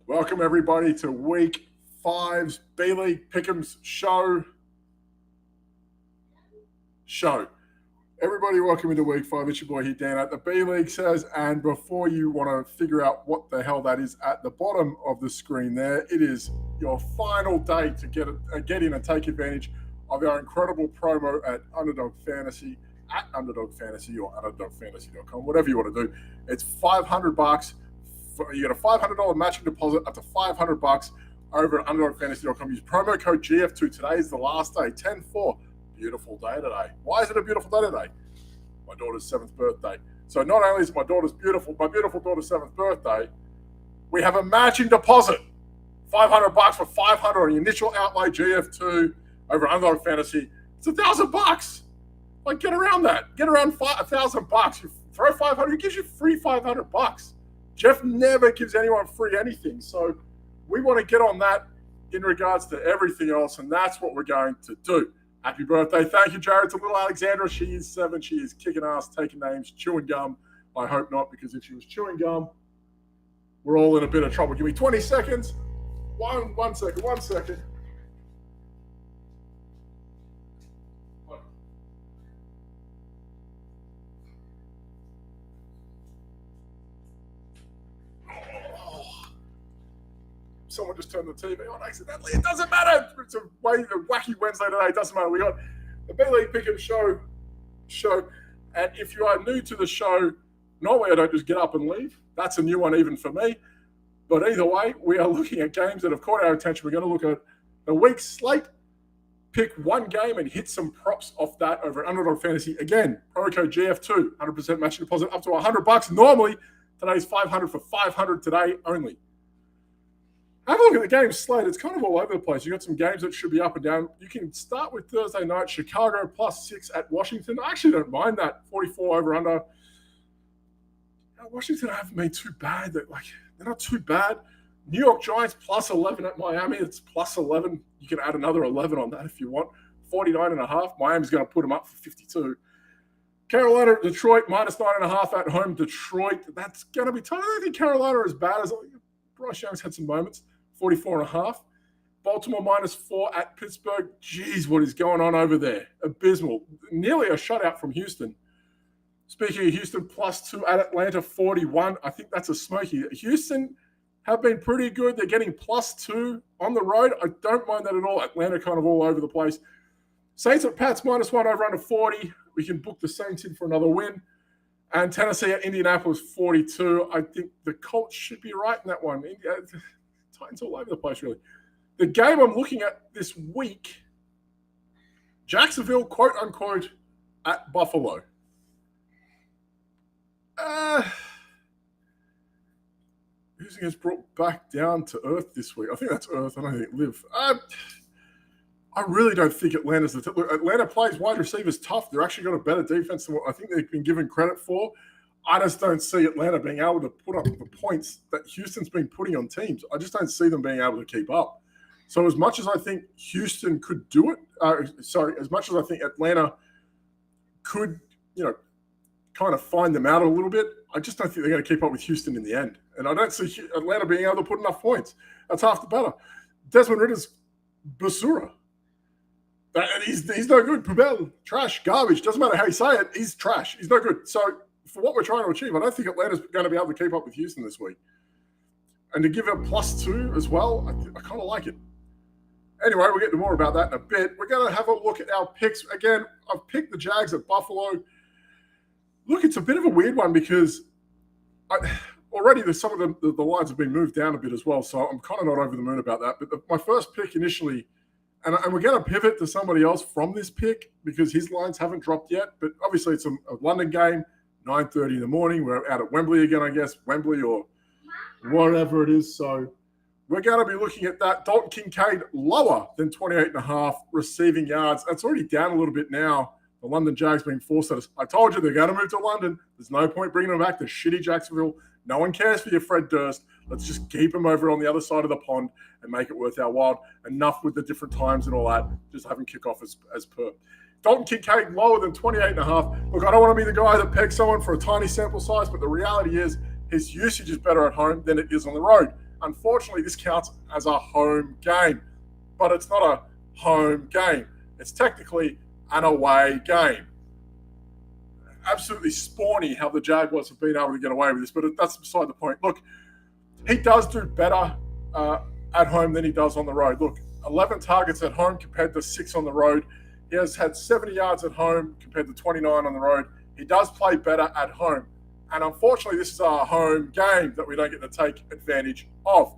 Welcome, everybody, to Week 5's B-League Pick'ems show. Everybody, welcome into Week 5. It's your boy here, Dan, at the B-League says. And before you want to figure out what the hell that is at the bottom of the screen there, it is your final day to get in and take advantage of our incredible promo at Underdog Fantasy, at Underdog Fantasy or underdogfantasy.com, whatever you want to do. It's $500. You get a $500 matching deposit up to $500 over at underdogfantasy.com. Use promo code GF2. Today is the last day, 10-4. Beautiful day today. Why is it a beautiful day today? My daughter's 7th birthday. So not only is my beautiful daughter's 7th birthday, we have a matching deposit. $500 for $500 on the initial outlay GF2 over Underdog Fantasy. It's $1,000. Like, get around that. Get around $1,000. You throw $500, it gives you free $500. Jeff never gives anyone free anything. So we want to get on that in regards to everything else, and that's what we're going to do. Happy birthday. Thank you, Jared, to little Alexandra. She is 7. She is kicking ass, taking names, chewing gum. I hope not, because if she was chewing gum, we're all in a bit of trouble. Give me 20 seconds. One second. Someone just turned the TV on accidentally. It doesn't matter. It's a wacky Wednesday today. It doesn't matter. We got the B-League Pick'em show. And if you are new to the show, normally I don't just get up and leave. That's a new one even for me. But either way, we are looking at games that have caught our attention. We're going to look at the week's slate, pick one game and hit some props off that over at Underdog Fantasy. Again, promo code GF2, 100% matching deposit up to $100. Normally, today's $500 for $500 today only. Have a look at the game slate. It's kind of all over the place. You've got some games that should be up and down. You can start with Thursday night, Chicago +6 at Washington. I actually don't mind that, 44 over under. Washington haven't been too bad. They're not too bad. New York Giants +11 at Miami. It's +11. You can add another 11 on that if you want. 49.5. Miami's going to put them up for 52. Carolina, Detroit, -9.5 at home. Detroit, that's going to be tough. I don't think Carolina is as bad as Bryce Young's had some moments. 44.5. Baltimore -4 at Pittsburgh. Jeez, what is going on over there? Abysmal. Nearly a shutout from Houston. Speaking of Houston, +2 at Atlanta, 41. I think that's a smoky. Houston have been pretty good. They're getting +2 on the road. I don't mind that at all. Atlanta kind of all over the place. Saints at Pats -1 over under 40. We can book the Saints in for another win. And Tennessee at Indianapolis 42. I think the Colts should be right in that one. Titans all over the place, really. The game I'm looking at this week, Jacksonville, quote unquote, at Buffalo. Who's gets brought back down to earth this week? I think that's Earth. I don't think Live. I really don't think Atlanta's the look, Atlanta plays wide receivers tough. They're actually got a better defense than what I think they've been given credit for. I just don't see Atlanta being able to put up the points that Houston's been putting on teams. I just don't see them being able to keep up. So as much as I think Houston could do it, as much as I think Atlanta could, kind of find them out a little bit, I just don't think they're going to keep up with Houston in the end. And I don't see Atlanta being able to put enough points. That's half the battle. Desmond Ritter's basura. And he's no good. Pubel, trash, garbage. Doesn't matter how you say it. He's trash. He's no good. So for what we're trying to achieve, I don't think Atlanta's going to be able to keep up with Houston this week. And to give it +2 as well, I kind of like it. Anyway, we'll get to more about that in a bit. We're going to have a look at our picks. Again, I've picked the Jags at Buffalo. Look, it's a bit of a weird one because already some of the lines have been moved down a bit as well. So I'm kind of not over the moon about that. But my first pick initially, and we're going to pivot to somebody else from this pick because his lines haven't dropped yet. But obviously it's a London game, 9:30 in the morning. We're out at Wembley again, I guess. Wembley or whatever it is. So we're going to be looking at that. Dalton Kincaid lower than 28.5 receiving yards. That's already down a little bit now. The London Jags being forced at us. I told you they're going to move to London. There's no point bringing them back to shitty Jacksonville. No one cares for your Fred Durst. Let's just keep them over on the other side of the pond and make it worth our while. Enough with the different times and all that. Just have them kick off as per. Dalton Kincaid lower than 28.5. Look, I don't want to be the guy that pegs someone for a tiny sample size, but the reality is his usage is better at home than it is on the road. Unfortunately, this counts as a home game, but it's not a home game. It's technically an away game. Absolutely spawny how the Jaguars have been able to get away with this, but that's beside the point. Look, he does do better at home than he does on the road. Look, 11 targets at home compared to 6 on the road. He has had 70 yards at home compared to 29 on the road. He does play better at home. And unfortunately, this is a home game that we don't get to take advantage of.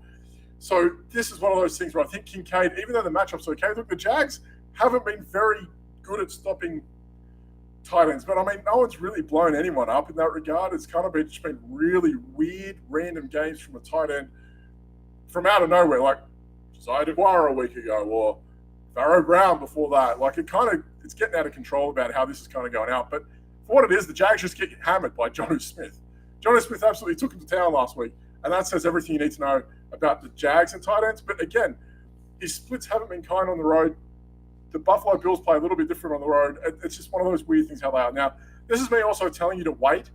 So this is one of those things where I think Kincaid, even though the matchup's okay, look, the Jags haven't been very good at stopping tight ends. But, I mean, no one's really blown anyone up in that regard. It's kind of just been really weird, random games from a tight end from out of nowhere, like Josiah DeGuara a week ago or Pharaoh Brown before that. Like, it's getting out of control about how this is kind of going out. But for what it is, the Jags just get hammered by Jonnu Smith. Jonnu Smith absolutely took him to town last week, and that says everything you need to know about the Jags and tight ends. But again, his splits haven't been kind on the road. The Buffalo Bills play a little bit different on the road. It's just one of those weird things how they are. Now, this is me also telling you to wait.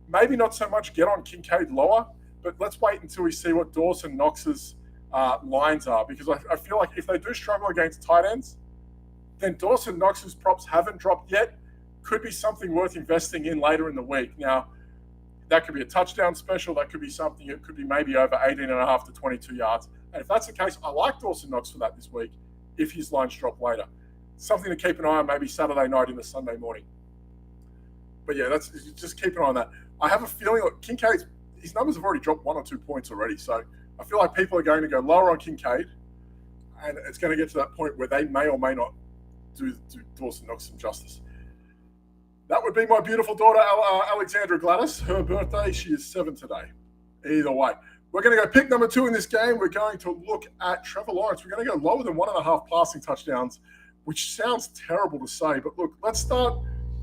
Maybe not so much get on Kincaid lower, but let's wait until we see what Dawson Knox's lines are, because I feel like if they do struggle against tight ends, then Dawson Knox's props haven't dropped yet. Could be something worth investing in later in the week. Now, that could be a touchdown special. That could be something. It could be maybe over 18.5 to 22 yards. And if that's the case, I like Dawson Knox for that this week if his lines drop later. Something to keep an eye on maybe Saturday night into Sunday morning. But yeah, that's just keep an eye on that. I have a feeling that Kincaid's, his numbers have already dropped 1 or 2 points already. So I feel like people are going to go lower on Kincaid, and it's going to get to that point where they may or may not do Dawson Knox some justice. That would be my beautiful daughter, Alexandra Gladys. Her birthday, she is 7 today. Either way. We're going to go pick number 2 in this game. We're going to look at Trevor Lawrence. We're going to go lower than 1.5 passing touchdowns, which sounds terrible to say. But look, let's start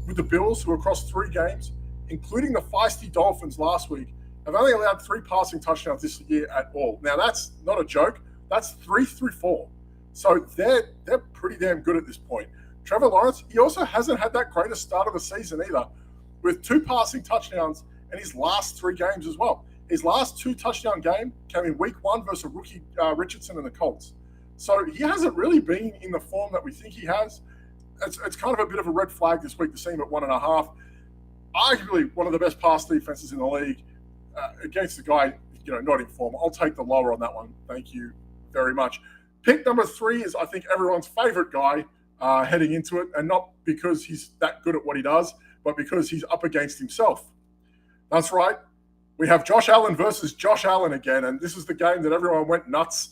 with the Bills, who across 3 games, including the feisty Dolphins last week, have only allowed 3 passing touchdowns this year at all. Now, that's not a joke. That's 3 through 4. So they're pretty damn good at this point. Trevor Lawrence, he also hasn't had that greatest start of the season either, with 2 passing touchdowns in his last 3 games as well. His last 2 touchdown game came in week 1 versus rookie Richardson and the Colts. So he hasn't really been in the form that we think he has. It's kind of a bit of a red flag this week to see him at 1.5. Arguably one of the best pass defenses in the league against a guy, not in form. I'll take the lower on that one. Thank you very much. Pick number 3 is, I think, everyone's favorite guy heading into it, and not because he's that good at what he does, but because he's up against himself. That's right. We have Josh Allen versus Josh Allen again, and this is the game that everyone went nuts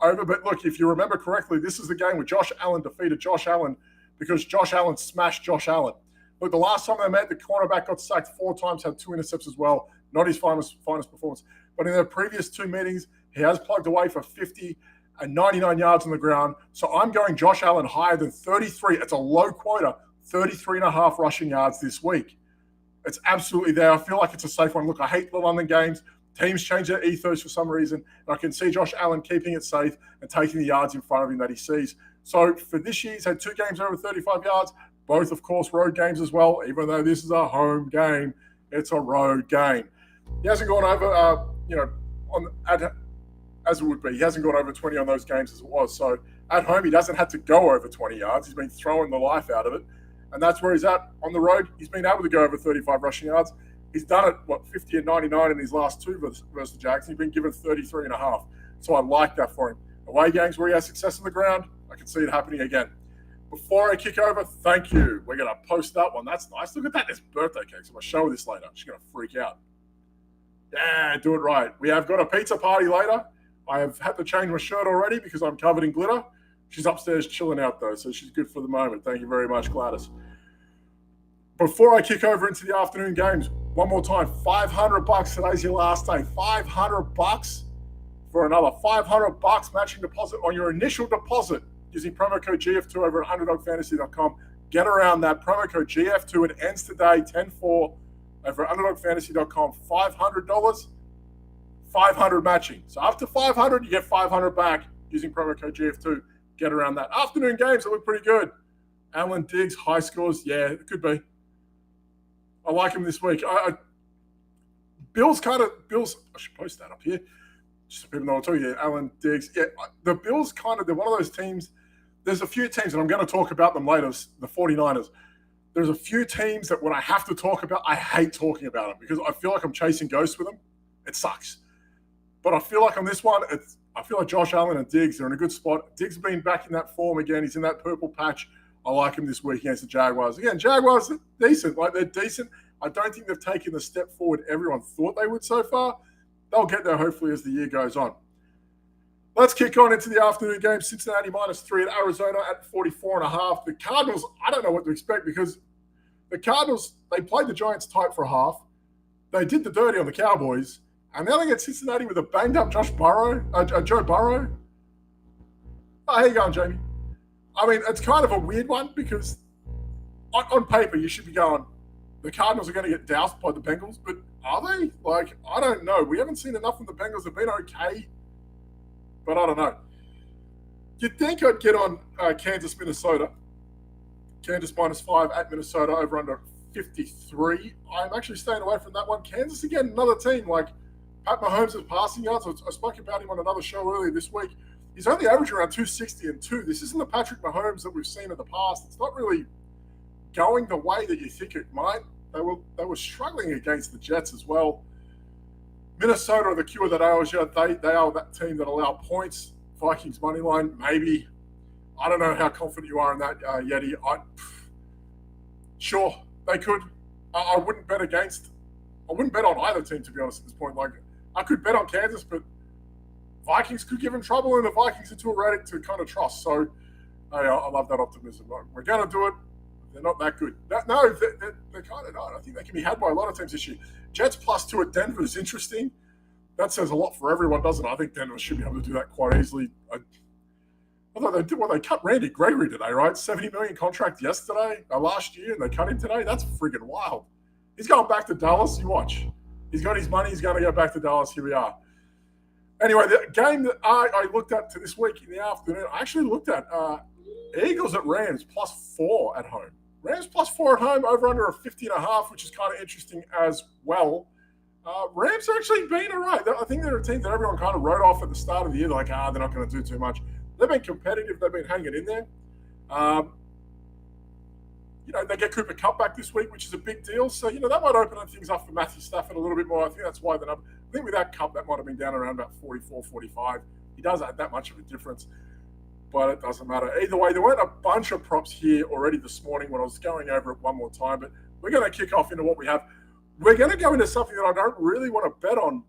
over. But look, if you remember correctly, this is the game where Josh Allen defeated Josh Allen because Josh Allen smashed Josh Allen. Look, the last time they met, the cornerback got sacked 4 times, had 2 intercepts as well. Not his finest performance. But in the previous 2 meetings, he has plugged away for 50 and 99 yards on the ground. So I'm going Josh Allen higher than 33. It's a low quota, 33.5 rushing yards this week. It's absolutely there. I feel like it's a safe one. Look, I hate the London games. Teams change their ethos for some reason. And I can see Josh Allen keeping it safe and taking the yards in front of him that he sees. So for this year, he's had 2 games over 35 yards, both, of course, road games as well. Even though this is a home game, it's a road game. He hasn't gone over, as it would be. He hasn't gone over 20 on those games as it was. So at home, he doesn't have to go over 20 yards. He's been throwing the life out of it. And that's where he's at. On the road, he's been able to go over 35 rushing yards. He's done it, 50 and 99 in his last 2 versus the Jags. He's been given 33.5. So I like that for him. Away games where he has success on the ground, I can see it happening again. Before I kick over, thank you. We're going to post that one. That's nice. Look at that. There's birthday cakes. I'm going to show her this later. She's going to freak out. Yeah, do it right. We have got a pizza party later. I have had to change my shirt already because I'm covered in glitter. She's upstairs chilling out, though, so she's good for the moment. Thank you very much, Gladys. Before I kick over into the afternoon games, one more time, $500. Today's your last day. $500 for another $500 matching deposit on your initial deposit using promo code GF2 over at UnderdogFantasy.com. Get around that promo code GF2. It ends today, 10/4, over at UnderdogFantasy.com. $500, 500 matching. So up to 500, you get 500 back using promo code GF2. Get around that. Afternoon games that look pretty good. Alan Diggs, high scores. Yeah, it could be. I like him this week. Bills, I should post that up here. just so people know what I'm talking about, Allen, Diggs. Yeah, the Bills they're one of those teams. There's a few teams, and I'm going to talk about them later, the 49ers. There's a few teams that when I have to talk about, I hate talking about them because I feel like I'm chasing ghosts with them. It sucks. But I feel like on this one, I feel like Josh Allen and Diggs are in a good spot. Diggs been back in that form again. He's in that purple patch. I like him this week against the Jaguars. Again, Jaguars are decent. Like, they're decent. I don't think they've taken the step forward everyone thought they would so far. They'll get there hopefully as the year goes on. Let's kick on into the afternoon game. Cincinnati -3 at Arizona at 44.5. The Cardinals, I don't know what to expect because the Cardinals, they played the Giants tight for a half. They did the dirty on the Cowboys. And now they get Cincinnati with a banged-up Joe Burrow. Oh, how you going, Jamie? I mean, it's kind of a weird one because on paper you should be going, the Cardinals are going to get doused by the Bengals, but are they? Like, I don't know. We haven't seen enough from the Bengals. They've been okay, but I don't know. You'd think I'd get on Kansas, Minnesota. Kansas -5 at Minnesota over under 53. I'm actually staying away from that one. Kansas, again, another team. Like, Pat Mahomes' passing yards. I spoke about him on another show earlier this week. He's only averaging around 260 and 2. This isn't the Patrick Mahomes that we've seen in the past. It's not really going the way that you think it might. They were struggling against the Jets as well. Minnesota are the cure that ails you. They are that team that allow points. Vikings money line, maybe. I don't know how confident you are in that, Yeti. Sure, they could. I wouldn't bet on either team, to be honest, at this point. Like, I could bet on Kansas, but Vikings could give them trouble, and the Vikings are too erratic to kind of trust. So, I love that optimism. We're going to do it. They're not that good. They're kind of not. I think they can be had by a lot of teams this year. Jets +2 at Denver is interesting. That says a lot for everyone, doesn't it? I think Denver should be able to do that quite easily. Although they cut Randy Gregory today, right? $70 million contract last year, and they cut him today. That's friggin' wild. He's going back to Dallas. You watch. He's got his money. He's going to go back to Dallas. Here we are. Anyway, the game that I looked at to this week in the afternoon, I actually looked at Eagles at Rams +4 at home. Rams +4 at home, over under a 50.5, which is kind of interesting as well. Rams are actually being all right. I think they're a team that everyone kind of wrote off at the start of the year. They're like, they're not going to do too much. They've been competitive. They've been hanging in there. They get Cooper Kupp back this week, which is a big deal. So, that might open things up for Matthew Stafford a little bit more. I think that's why the number. I think without Kupp, that might have been down around about 44, 45. He does add that much of a difference, but it doesn't matter. Either way, there weren't a bunch of props here already this morning when I was going over it one more time, but we're going to kick off into what we have. We're going to go into something that I don't really want to bet on,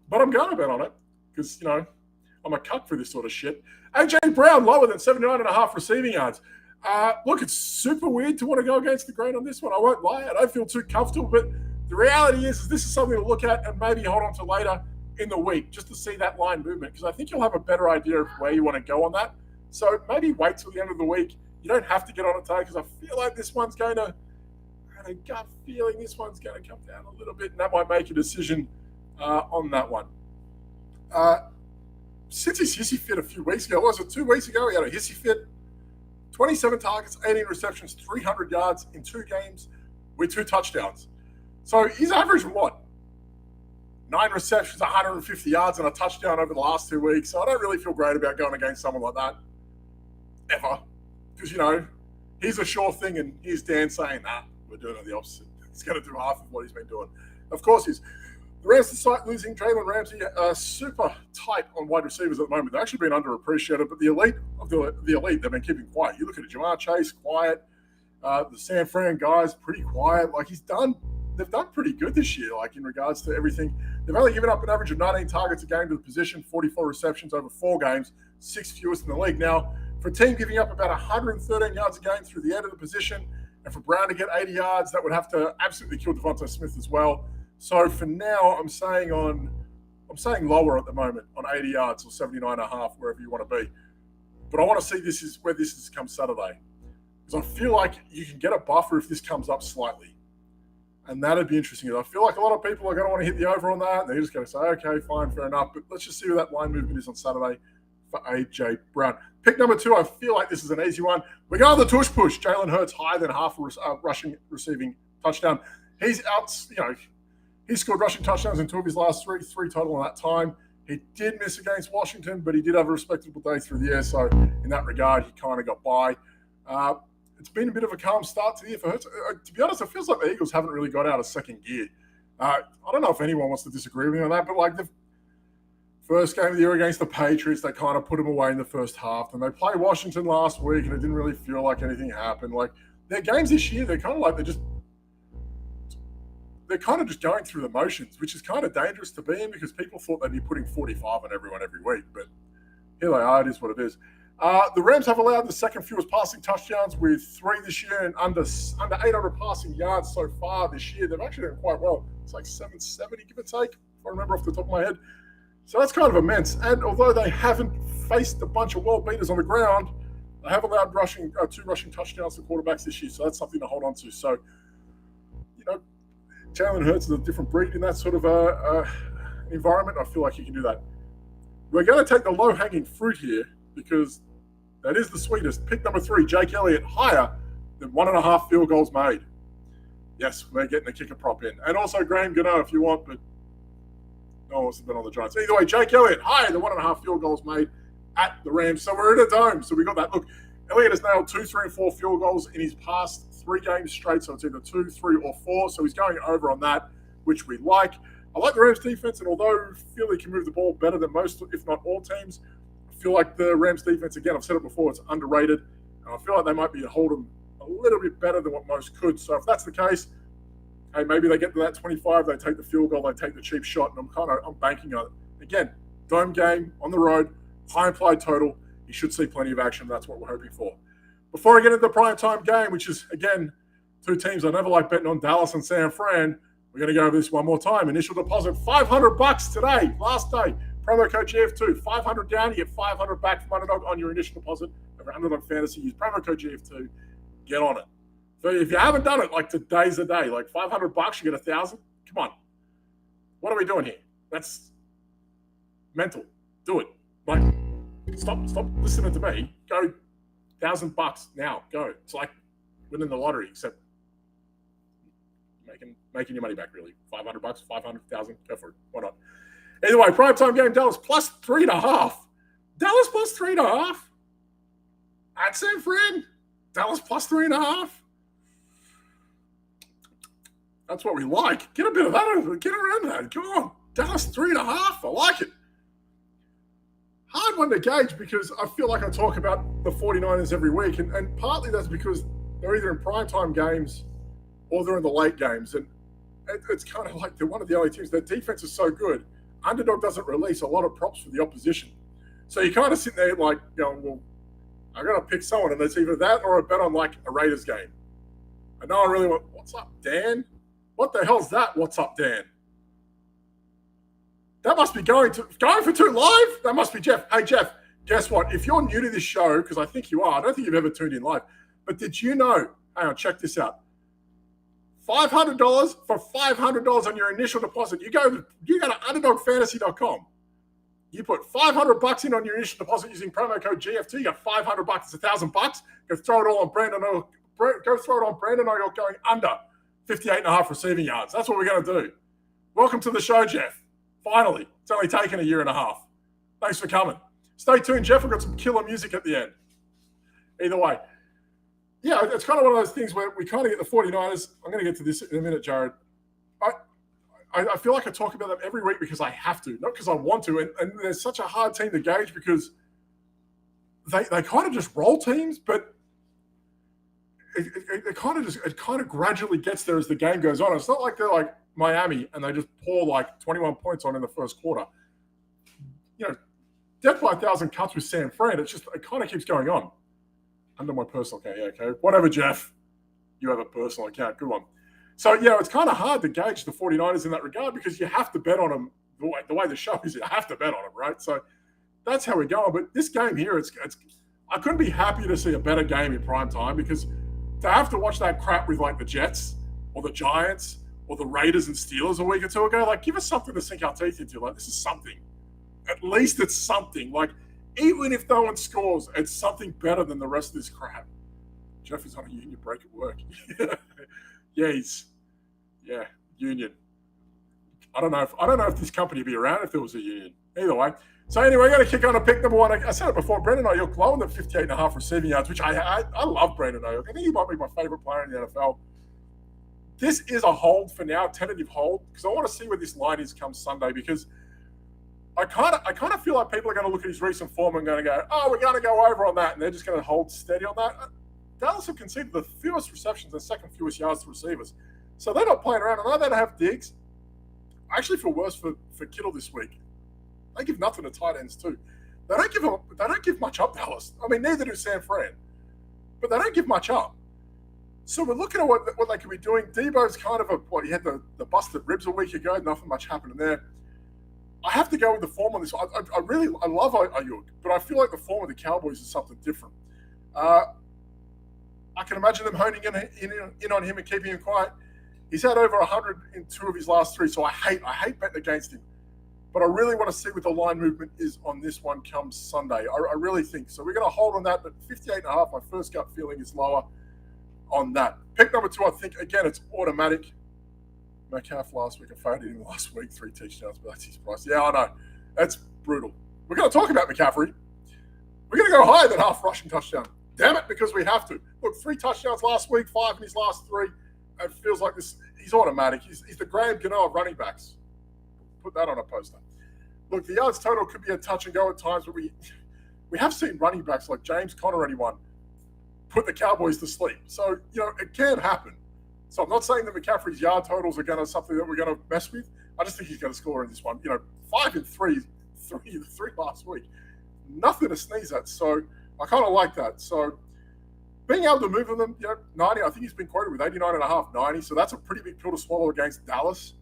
but I'm going to bet on it because, I'm a cuck for this sort of shit. A.J. Brown, lower than 79.5 receiving yards. Look, it's super weird to want to go against the grain on this one. I won't lie. I don't feel too comfortable, but the reality is this is something to look at and maybe hold on to later in the week just to see that line movement because I think you'll have a better idea of where you want to go on that. So maybe wait till the end of the week. You don't have to get on it today because I feel like this one's going to – I had a gut feeling this one's going to come down a little bit, and that might make a decision on that one. Since his hissy fit a few weeks ago, was it 2 weeks ago? He had a hissy fit. 27 targets, 18 receptions, 300 yards in 2 games with 2 touchdowns. So he's averaged what? 9 receptions, 150 yards, and a touchdown over the last 2 weeks. So I don't really feel great about going against someone like that ever. Because, he's a sure thing, and here's Dan saying, we're doing it the opposite. He's going to do half of what he's been doing. Of course he's. The Rams despite losing Jalen Ramsey are super tight on wide receivers at the moment. They've actually been underappreciated, but the elite of the elite, they've been keeping quiet. You look at it, Jamar Chase, quiet. The San Fran guys, pretty quiet. Like, they've done pretty good this year, like, in regards to everything. They've only given up an average of 19 targets a game to the position, 44 receptions over 4 games, 6 fewest in the league. Now, for a team giving up about 113 yards a game through the end of the position, and for Brown to get 80 yards, that would have to absolutely kill Devonta Smith as well. So for now, I'm saying lower at the moment on 80 yards or 79.5, wherever you want to be. But I want to see where this is come Saturday. Because I feel like you can get a buffer if this comes up slightly. And that'd be interesting. I feel like a lot of people are going to want to hit the over on that. And they're just going to say, okay, fine, fair enough. But let's just see where that line movement is on Saturday for A.J. Brown. Pick number 2, I feel like this is an easy one. We're going the tush push. Jalen Hurts higher than half a rushing receiving touchdown. He's out, he scored rushing touchdowns in 2 of his last 3 total in that time. He did miss against Washington, but he did have a respectable day through the year. So in that regard, he kind of got by. It's been a bit of a calm start to the year for Hurts. To be honest, it feels like the Eagles haven't really got out of second gear. I don't know if anyone wants to disagree with me on that, but like the first game of the year against the Patriots, they kind of put them away in the first half. And they played Washington last week, and it didn't really feel like anything happened. Like their games this year, they're kind of like they're kind of just going through the motions, which is kind of dangerous to be in because people thought they'd be putting 45 on everyone every week. But here they are. It is what it is. The Rams have allowed the second fewest passing touchdowns with 3 this year and under 800 passing yards so far this year. They've actually done quite well. It's like 770, give or take, if I remember off the top of my head. So that's kind of immense. And although they haven't faced a bunch of world beaters on the ground, they have allowed 2 rushing touchdowns to quarterbacks this year. So that's something to hold on to. So, Jalen Hurts is a different breed in that sort of environment. I feel like he can do that. We're going to take the low-hanging fruit here because that is the sweetest. Pick number 3, Jake Elliott, higher than 1.5 field goals made. Yes, we're getting a kicker prop in. And also Graham Gano if you want, but no one wants to bet on the Giants. Either way, Jake Elliott, higher than 1.5 field goals made at the Rams. So we're in a dome. So we got that. Look, Elliott has nailed 2, 3, and 4 field goals in his past 3 games straight. So it's either 2, 3, or 4. So he's going over on that, which we like. I like the Rams defense, and although Philly can move the ball better than most, if not all teams, I feel like the Rams defense, again, I've said it before, it's underrated. And I feel like they might be holding a little bit better than what most could. So if that's the case, hey, maybe they get to that 25, they take the field goal, they take the cheap shot, and I'm banking on it. Again, dome game on the road, high implied total. You should see plenty of action. That's what we're hoping for. Before I get into the primetime game, which is, again, 2 teams I never like betting on, Dallas and San Fran, we're going to go over this one more time. Initial deposit, $500 today, last day. Promo code GF2, 500 down, you get 500 back from Underdog on your initial deposit over Underdog Fantasy. Use promo code GF2, get on it. So if you haven't done it, like today's the day, like $500, you get 1,000. Come on. What are we doing here? That's mental. Do it. Like, stop listening to me. Go $1,000 now. Go. It's like winning the lottery, except making your money back, really. $500, 500,000, go for it. Why not? Either way, primetime game, Dallas plus 3.5. Dallas plus 3.5. At San Fran, Dallas plus 3.5. That's what we like. Get a bit of that. Get around that. Come on. Dallas 3.5. I like it. Hard one to gauge because I feel like I talk about the 49ers every week, and partly that's because they're either in primetime games or they're in the late games. And it's kind of like they're one of the only teams. Their defense is so good. Underdog doesn't release a lot of props for the opposition. So you kind of sit there like going, well, I got to pick someone, and it's either that or a bet on like a Raiders game. And no one really went, what's up, Dan? What the hell's that? What's up, Dan? That must be going for 2 live? That must be Jeff. Hey, Jeff, guess what? If you're new to this show, because I think you are, I don't think you've ever tuned in live, but did you know, hang on, check this out. $500 for $500 on your initial deposit. You go to underdogfantasy.com. You put $500 in on your initial deposit using promo code GF2. You got $500. It's $1,000. Go throw it all on Brandon Oil. Go throw it on Brandon Oil going under 58.5 receiving yards. That's what we're going to do. Welcome to the show, Jeff. Finally. It's only taken a year and a half. Thanks for coming. Stay tuned, Jeff. We've got some killer music at the end. Either way. Yeah, it's kind of one of those things where we kind of get the 49ers. I'm going to get to this in a minute, Jared. I feel like I talk about them every week because I have to, not because I want to. And they're such a hard team to gauge because they kind of just roll teams, but it kind of gradually gets there as the game goes on. It's not like they're like Miami and they just pour like 21 points on in the first quarter. Death by 1,000 cuts with San Fran. It kind of keeps going on. Under my personal account, yeah, okay. Whatever, Jeff. You have a personal account. Good one. So, it's kind of hard to gauge the 49ers in that regard because you have to bet on them the way the show is. You have to bet on them, right? So that's how we're going. But this game here, I couldn't be happier to see a better game in prime time because to have to watch that crap with like the Jets or the Giants or the Raiders and Steelers a week or 2 ago, like give us something to sink our teeth into. Like this is something. At least it's something. Like even if no one scores, it's something better than the rest of this crap. Jeff is on a union break at work. Union. I don't know if this company would be around if there was a union. Either way. So anyway, we're going to kick on to pick number one. I said it before, Brandon Ayuk low in the 58.5 receiving yards, which I love Brandon Ayuk. I think he might be my favorite player in the NFL. This is a hold for now, tentative hold, because I want to see where this line is come Sunday, because I kind of feel like people are going to look at his recent form and going to go, oh, we're going to go over on that, and they're just going to hold steady on that. Dallas have conceded the fewest receptions and second fewest yards to receivers. So they're not playing around. I know they don't have Diggs. I actually feel worse for Kittle this week. They give nothing to tight ends too. They don't give much up, Dallas. I mean, neither do San Fran. But they don't give much up. So we're looking at what they could be doing. Debo's kind of he had the busted ribs a week ago. Nothing much happened there. I have to go with the form on this. I love Ayuk, but I feel like the form of the Cowboys is something different. I can imagine them honing in on him and keeping him quiet. He's had over 100 in 2 of his last 3, so I hate betting against him. But I really want to see what the line movement is on this one come Sunday. I really think. So we're going to hold on that, but 58.5, my first gut feeling is lower on that. Pick number 2, I think, again, it's automatic. Metcalf last week, I faded him last week, 3 touchdowns, but that's his price. Yeah, I know. That's brutal. We're going to talk about McCaffrey. We're going to go higher than half rushing touchdown. Damn it, because we have to. Look, 3 touchdowns last week, 5 in his last 3. It feels like this. He's automatic. He's the Graham Gano of running backs. Put that on a poster. Look, the yards total could be a touch and go at times, but we have seen running backs like James Conner, anyone, put the Cowboys to sleep. So, it can happen. So I'm not saying that McCaffrey's yard totals are going to something that we're going to mess with. I just think he's going to score in this one. 5 and 3 last week. Nothing to sneeze at. So I kind of like that. So being able to move them, 90, I think he's been quoted with 89.5, 90. So that's a pretty big pill to swallow against Dallas.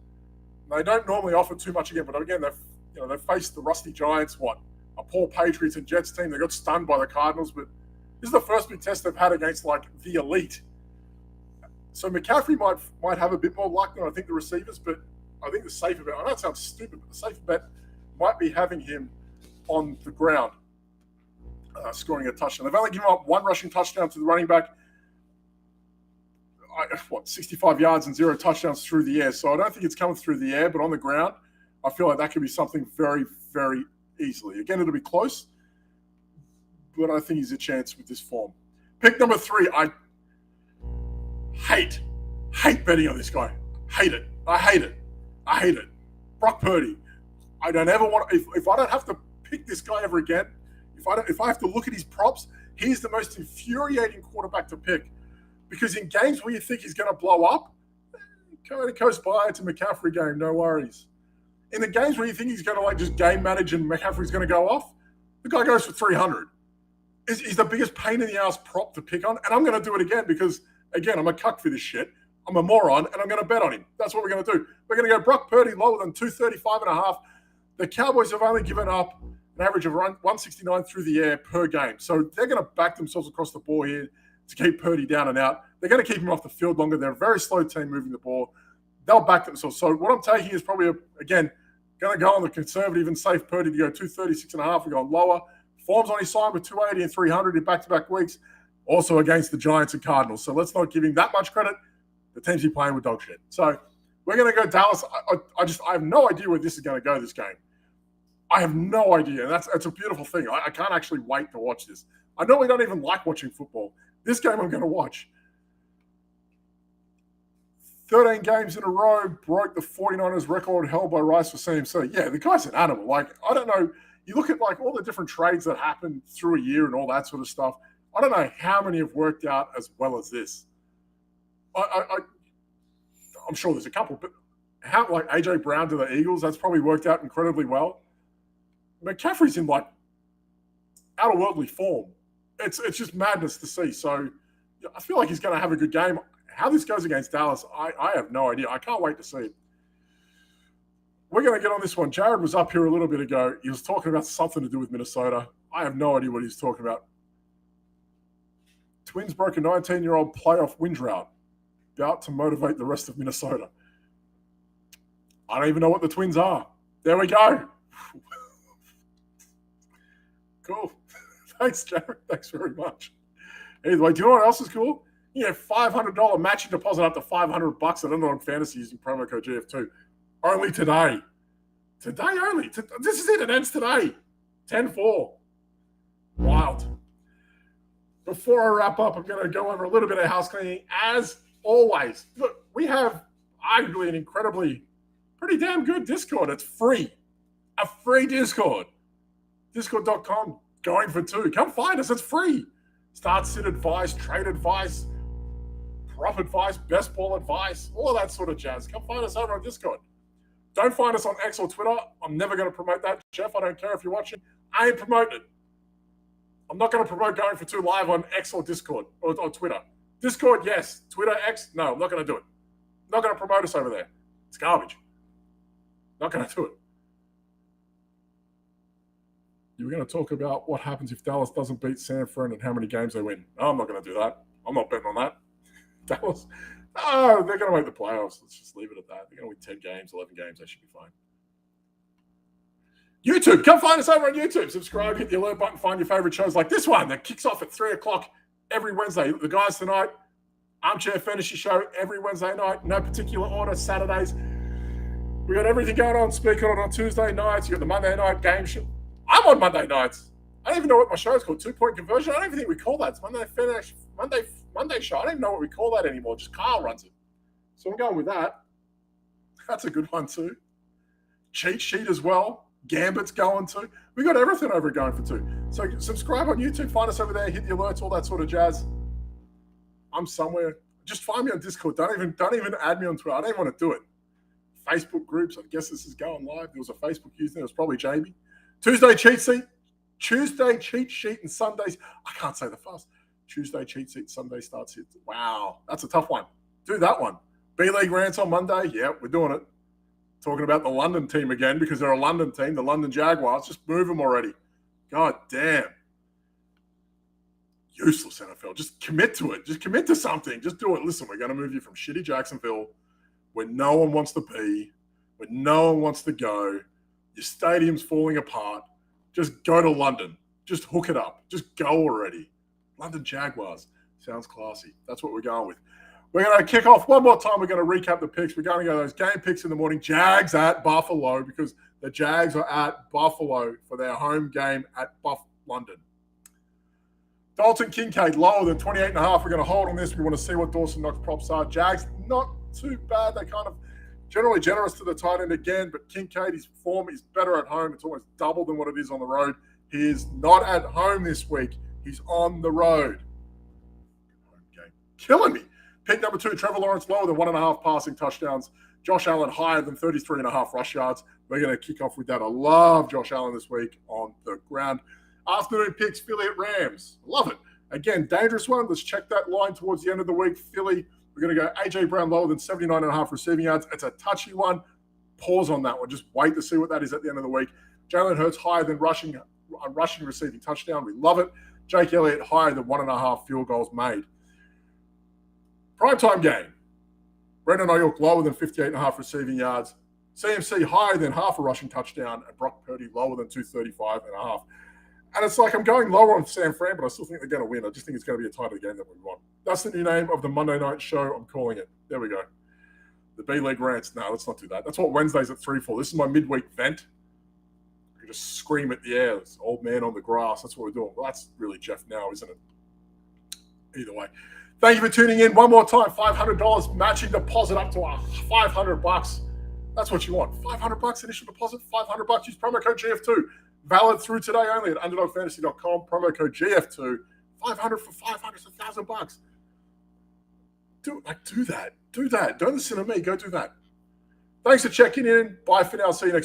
They don't normally offer too much again, but again, they've faced the rusty Giants, a poor Patriots and Jets team. They got stunned by the Cardinals, but this is the first big test they've had against the elite. So McCaffrey might have a bit more luck than I think the receivers, but I think the safer bet, I know it sounds stupid, but the safer bet might be having him on the ground, scoring a touchdown. They've only given up 1 rushing touchdown to the running back, 65 yards and 0 touchdowns through the air. So I don't think it's coming through the air, but on the ground, I feel like that could be something very, very easily. Again, it'll be close, but I think he's a chance with this form. Pick number 3, I hate betting on this guy. Hate it. I hate it. Brock Purdy. I don't ever want to, if I don't have to pick this guy ever again, if I have to look at his props, he's the most infuriating quarterback to pick. Because in games where you think he's going to blow up, it goes by to McCaffrey game, no worries. In the games where you think he's going to just game manage and McCaffrey's going to go off, the guy goes for 300. He's the biggest pain in the ass prop to pick on, and I'm going to do it again because, again, I'm a cuck for this shit. I'm a moron, and I'm going to bet on him. That's what we're going to do. We're going to go Brock Purdy lower than 235.5. The Cowboys have only given up an average of 169 through the air per game. So they're going to back themselves across the ball here to keep Purdy down and out. They're going to keep him off the field longer. They're a very slow team moving the ball. They'll back themselves. So what I'm taking is probably, again, going to go on the conservative and safe Purdy to go 236.5. We're going lower. Form's on his side with 280 and 300 in back-to-back weeks. Also against the Giants and Cardinals. So let's not give him that much credit. The teams he's playing with dog shit. So we're going to go Dallas. I have no idea where this is going to go, this game. I have no idea. And that's a beautiful thing. I can't actually wait to watch this. I know we don't even like watching football. This game I'm going to watch. 13 games in a row, broke the 49ers record held by Rice for CMC. Yeah, the guy's an animal. I don't know. You look at all the different trades that happen through a year and all that sort of stuff. I don't know how many have worked out as well as this. I'm sure there's a couple, but how AJ Brown to the Eagles, that's probably worked out incredibly well. McCaffrey's in outer-worldly form. It's just madness to see. So I feel like he's going to have a good game. How this goes against Dallas, I have no idea. I can't wait to see it. We're going to get on this one. Jared was up here a little bit ago. He was talking about something to do with Minnesota. I have no idea what he's talking about. Twins broke a 19-year-old playoff win drought. About to motivate the rest of Minnesota. I don't even know what the Twins are. There we go. Cool. Thanks, Jared. Thanks very much. Anyway, do you know what else is cool? You get $500 matching deposit up to $500 at Underdog Fantasy using promo code GF2. Only today. Today only. This is it. It ends today. 10-4. Wild. Before I wrap up, I'm going to go over a little bit of house cleaning. As always, look, we have arguably an incredibly, pretty damn good Discord. It's free. A free Discord. Discord.com, going for two. Come find us. It's free. Start sit advice, trade advice, prop advice, best ball advice, all of that sort of jazz. Come find us over on Discord. Don't find us on X or Twitter. I'm never going to promote that. Jeff, I don't care if you're watching. I ain't promoting it. I'm not going to promote going for two live on X or Discord or Twitter. Discord, yes. Twitter, X, no. I'm not going to do it. I'm not going to promote us over there. It's garbage. Not going to do it. You were going to talk about what happens if Dallas doesn't beat San Fran and how many games they win. No, I'm not going to do that. I'm not betting on that. Dallas, they're going to make the playoffs. Let's just leave it at that. They're going to win 10 games, 11 games. They should be fine. YouTube, come find us over on YouTube. Subscribe, hit the alert button, find your favorite shows like this one that kicks off at 3 o'clock every Wednesday. The guys tonight, Armchair Fantasy Show every Wednesday night. No particular order, Saturdays. We got everything going on. Speak on Tuesday nights. You got the Monday night game show. I'm on Monday nights. I don't even know what my show is called. 2 Point Conversion. I don't even think we call that. It's Monday show. I don't even know what we call that anymore. Just Carl runs it. So I'm going with that. That's a good one too. Cheat sheet as well. Gambit's going too. We got everything over going for two. So subscribe on YouTube. Find us over there. Hit the alerts. All that sort of jazz. I'm somewhere. Just find me on Discord. Don't even add me on Twitter. I don't even want to do it. Facebook groups. I guess this is going live. There was a Facebook user. It was probably Jamie. Tuesday cheat sheet, and Sundays. I can't say the fast. Tuesday cheat sheet, Sunday starts it. Wow, that's a tough one. Do that one. B-League rants on Monday. Yeah, we're doing it. Talking about the London team again because they're a London team, the London Jaguars. Just move them already. God damn. Useless NFL. Just commit to it. Just commit to something. Just do it. Listen, we're going to move you from shitty Jacksonville where no one wants to be, where no one wants to go. Your stadium's falling apart. Just go to London. Just hook it up. Just go already. London Jaguars. Sounds classy. That's what we're going with. We're going to kick off one more time. We're going to recap the picks. We're going to go those game picks in the morning. Jags at Buffalo because the Jags are at Buffalo for their home game at London. Dalton Kincaid lower than 28.5. We're going to hold on this. We want to see what Dawson Knox props are. Jags not too bad. They kind of generally generous to the tight end again, but Kincaid, his form is better at home. It's almost double than what it is on the road. He is not at home this week. He's on the road. Home game. Killing me. Pick number 2, Trevor Lawrence, lower than 1.5 passing touchdowns. Josh Allen, higher than 33.5 rush yards. We're going to kick off with that. I love Josh Allen this week on the ground. Afternoon picks, Philly at Rams. Love it. Again, dangerous one. Let's check that line towards the end of the week. Philly, we're going to go A.J. Brown lower than 79.5 receiving yards. It's a touchy one. Pause on that one. Just wait to see what that is at the end of the week. Jalen Hurts higher than rushing receiving touchdown. We love it. Jake Elliott higher than 1.5 field goals made. Primetime game. Brandon Ayuk lower than 58.5 receiving yards. CMC higher than half a rushing touchdown. And Brock Purdy lower than 235.5. And it's like I'm going lower on San Fran, but I still think they're going to win. I just think it's going to be a tighter game than we want. That's the new name of the Monday night show. I'm calling it. There we go. The B-League rants. No, let's not do that. That's what Wednesdays at 3 for. This is my midweek vent. I can just scream at the air. This old man on the grass. That's what we're doing. Well, that's really Jeff now, isn't it? Either way. Thank you for tuning in. One more time, $500 matching deposit up to $500. That's what you want. $500 initial deposit, $500. Use promo code GF2. Valid through today only at underdogfantasy.com. Promo code GF2. $500 for $500. It's $1,000. Do that. Do that. Don't listen to me. Go do that. Thanks for checking in. Bye for now. See you next week.